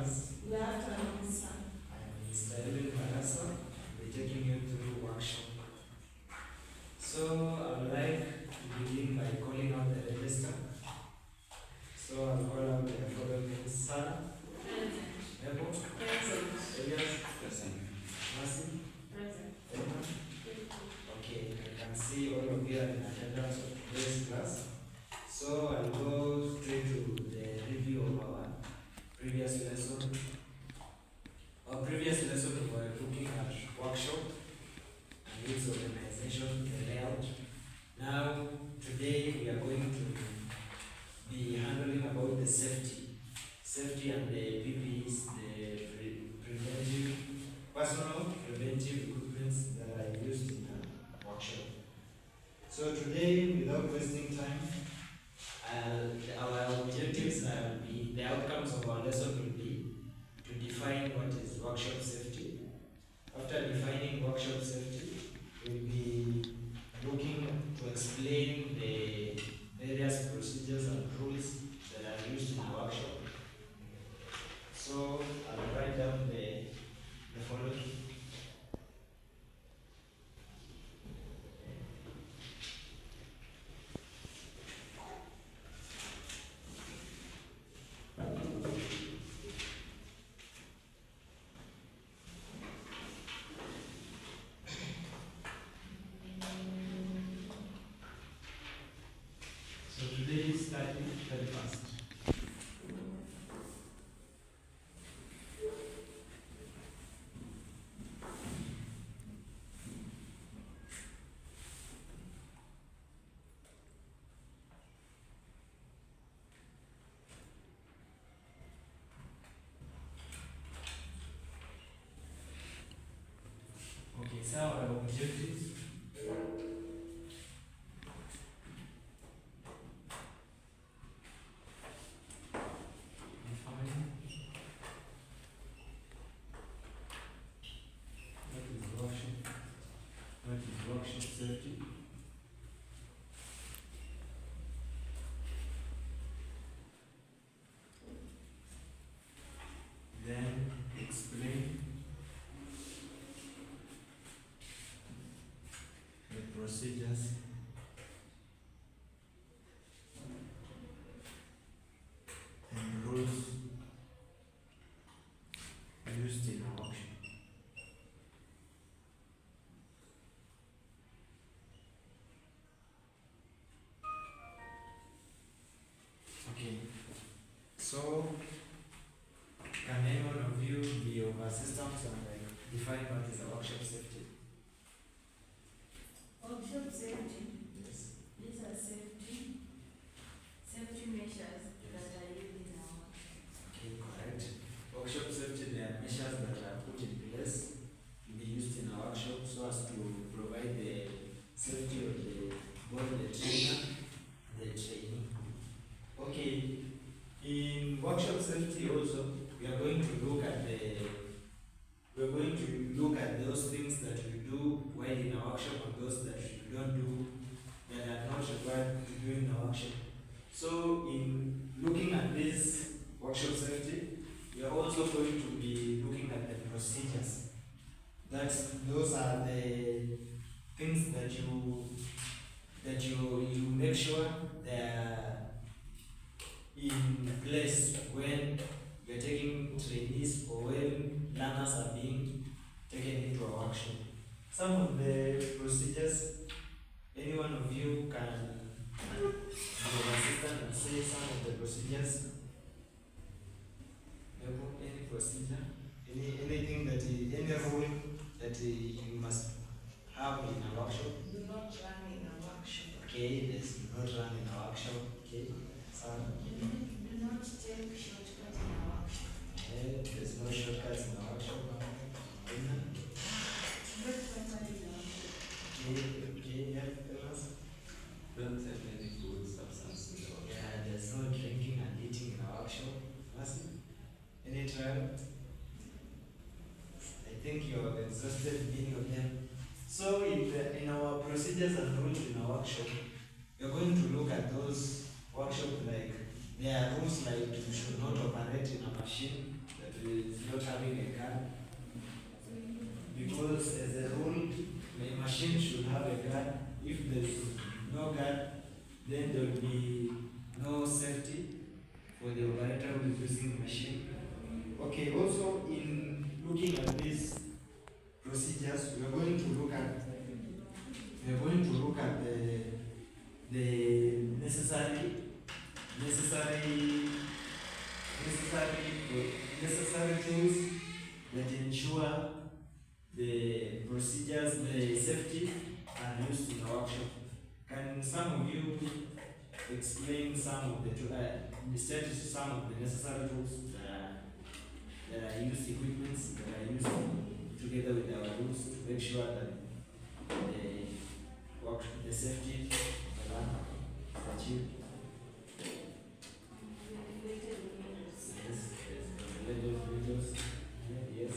class. Good afternoon, sir. I am Mr. Edwin Barasa. I'll be taking you through workshop. So I would like to begin by calling out the register. So I'll call out the following names: Sarah, Present. Nebo, Present. Elias, Present. Mercy, Present. Edna. Okay, I can see all of you are in attendance of today's class. So I'll go straight to the review of our previous lesson. Our previous lesson we were looking at workshop and its organization, the layout. Now today we are going to be handling about the safety and the PPEs, the preventive, personal preventive equipments that are used in the workshop. So today, without wasting time, our objectives will be, the outcomes of our lesson will be to define what is workshop safety. After defining workshop safety, we'll be looking to explain the various procedures and rules that are used in the workshop. So I'll write down the following. So today is starting very fast. Okay, so our objectives. Define what is workshop safety. Then explain the procedures and rules used in a workshop. Okay, so can any one of you be of assistance and define what is a workshop safety? Workshop safety. Yes. These are safety measures that are used in our workshop. Okay, correct. Workshop safety, there are measures that are put in place to be used in a workshop so as to provide the safety of both the trainer and the trainee. Okay, in workshop safety also, we are going to look at those things that we do while in a workshop and those that we don't do that are not required to do in a workshop. So in looking at this workshop safety, we are also going to be looking at the procedures. Those are the things that you make sure they're in place when you're taking trainees or when learners are being taken into a workshop. Some of the procedures, any one of you can be an assistant and say some of the procedures. Any procedure, any rule that you must have in a workshop. Do not run in a workshop. Okay, there's do not run in a workshop. Okay, so Do not take shortcuts in a workshop. there's no shortcuts in a workshop. Break properly in a workshop. Okay, yeah, tell us. Don't have any food substance in the workshop. Yeah, there's no drinking and eating in a workshop. Mercy? Any trial? I think you have exhausted many of them. So in our procedures and rules in our workshop, we're going to look at those workshop like There are rules like you should not operate in a machine that is not having a gun, because as a rule, the machine should have a gun. If there's no gun, then there will be no safety for the operator who is using the machine. Okay, also in looking at these procedures, we are going to look at the necessary tools that ensure the procedures, the safety are used in the workshop. Can some of you explain some of the status, some of the necessary tools that are used, equipments that are used together with our rules to make sure that the safety of the land is achieved? Yes, regulated windows. Yes.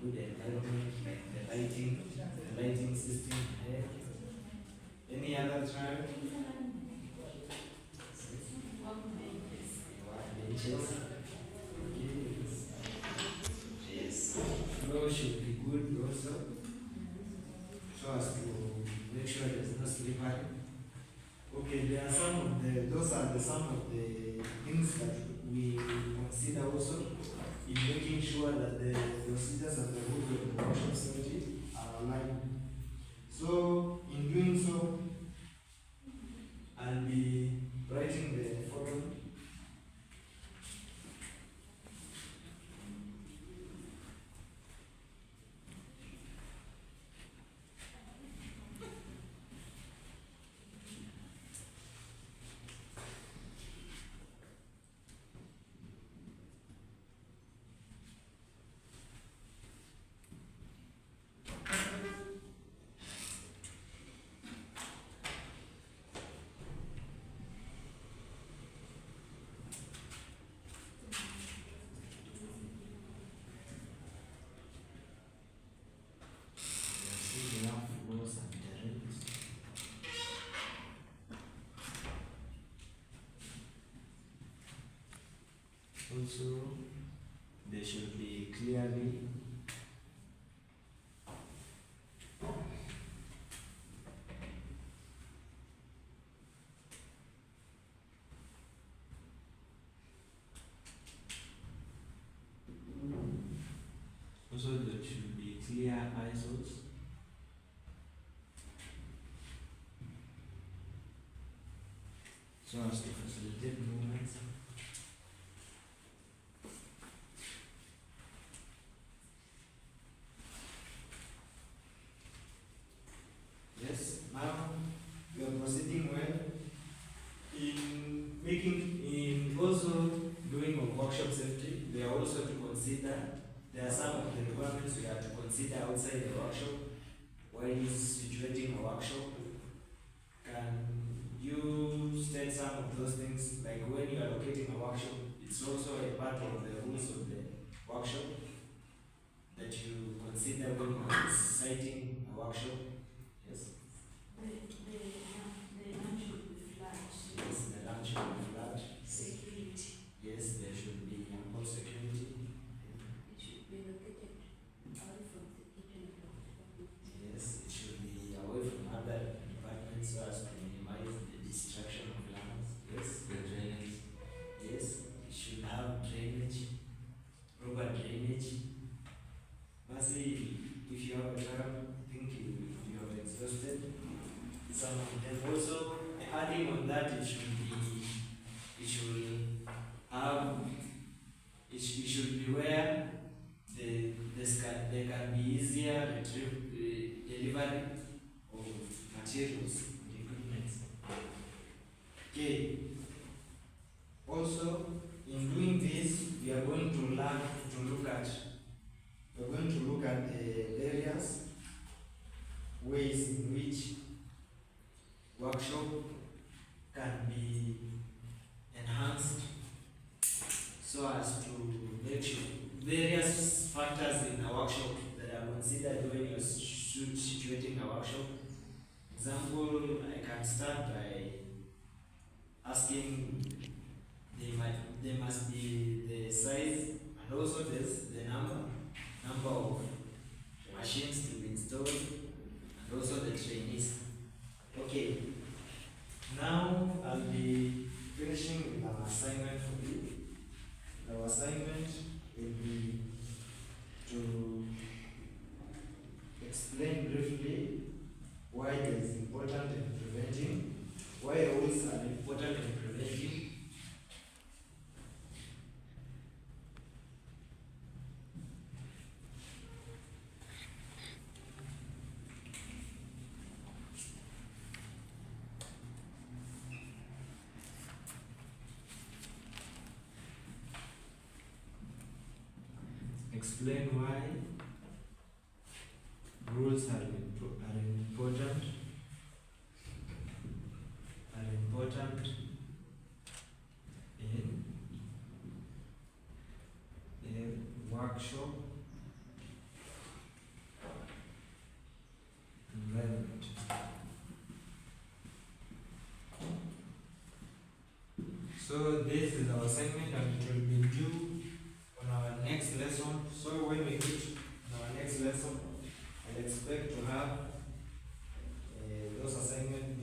Good environment, like the lighting system. Any other trial? Benches. Yes. Floor should be good also, so as to make sure there's no slippery. Okay, there are some of the things that we consider also in making sure that the procedures and the rules of the workshop safety are aligned. So, in doing so, I'll be writing the following. Also, they should be clearly clear ISOs. So as to facilitate movements. Yes, now we are proceeding well in also doing of workshop safety. We are also to consider, there are some of the requirements we have to consider outside the workshop while situating a workshop. Can you state some of those things, like when you are locating a workshop, it's also a part of the rules of the workshop that you consider when you are siting a workshop? Yes. The land should be flat. Yes, the land should be flat. Security. Yes, there should be ample security. It should be located away from the kitchen. Yes, it should be away from other departments so as to minimize the destruction of lands. Yes, The drainage. yes, it should have drainage, proper drainage. Mercy, if you have a term, I think you have exhausted some of them. Also, adding on that, it should be where there can be easier delivery of materials and equipment. Okay. Also, in doing this, we are going to look at the various ways in which workshop can be enhanced so as to make sure various factors in a workshop that are considered when you're situating a workshop. Example, I can can start by asking they must be the size and also the number of machines to be installed and also the trainees. Okay. Now I'll be finishing with our assignment for you. Our assignment will be to explain briefly why it is important in preventing, why rules are important in preventing. Explain why rules are important in a workshop environment. So this is our assignment and it will be due on our next lesson. So when we meet on our next lesson, I expect to have those assignments